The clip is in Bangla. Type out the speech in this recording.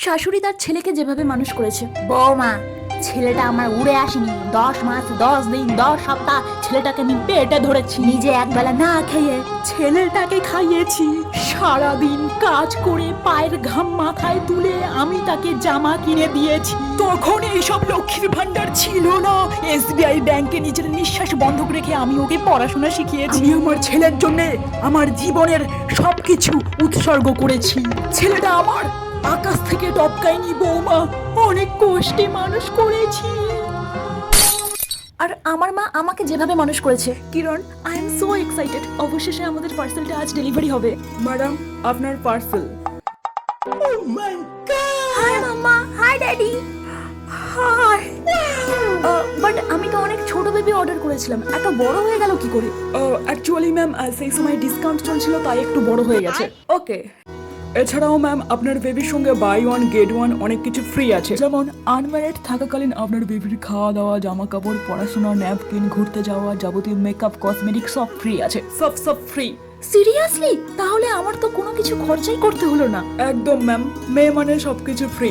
শাশুড়ি তার ছেলেকে যেভাবে মানুষ করেছে, বৌমা ছেলেটা আমার উড়ে আসেনি, 10 মাস 10 দিন 10 সপ্তাহ ছেলেটাকে আমি পেটে ধরেছি, নিজে একবেলা না খেয়ে ছেলেটাকে খাইয়েছি, সারাদিন কাজ করে পায়ের ঘাম মাথায় তুলে আমি তাকে জামা কিনে দিয়েছি। তখন এইসব লক্ষ্মীর ভান্ডার ছিল না। SBI ব্যাংকে নিজের নিঃশ্বাস বন্ধ রেখে আমি ওকে পড়াশোনা শিখিয়েছি। আমি আমার ছেলের জন্য আমার জীবনের সবকিছু উৎসর্গ করেছি। ছেলেটা আমার আকাশ থেকে টপকায়নি বৌমা, অনেক কষ্টে মানুষ করেছি। আর আমার মা আমাকে যেভাবে মানুষ করেছে, Kiran, I am so excited. অবশেষে আমাদের পার্সেলটা আজ ডেলিভারি হবে। ম্যাডাম, আপনার parcel. Oh my god! Hi mamma, hi daddy. Hi. But আমি তো অনেক ছোট বেবি অর্ডার করেছিলাম, এত বড় হয়ে গেল কি করে? অ্যাকচুয়ালি ম্যাম সেই সময় ডিসকাউন্ট চলছিল, তাই একটু বড় হয়ে গেছে। ওকে। এছাড়াও ম্যাম আপনার বেবির সঙ্গে বাই ওয়ান গেট ওয়ান অনেক কিছু ফ্রি আছে, যেমন আনম্যারিড থাকাকালীন আপনার বেবির খাওয়া দাওয়া, জামা কাপড়, পড়াশোনা, ন্যাপকিন, ঘুরতে যাওয়া, যাবতীয় মেকআপ, কসমেটিক সব ফ্রি আছে। সব ফ্রি। সিরিয়াসলি? তাহলে আমার তো কোনো কিছু খরচাই করতে হলো না। একদম ম্যাম, মেয়ে মানে সবকিছু ফ্রি।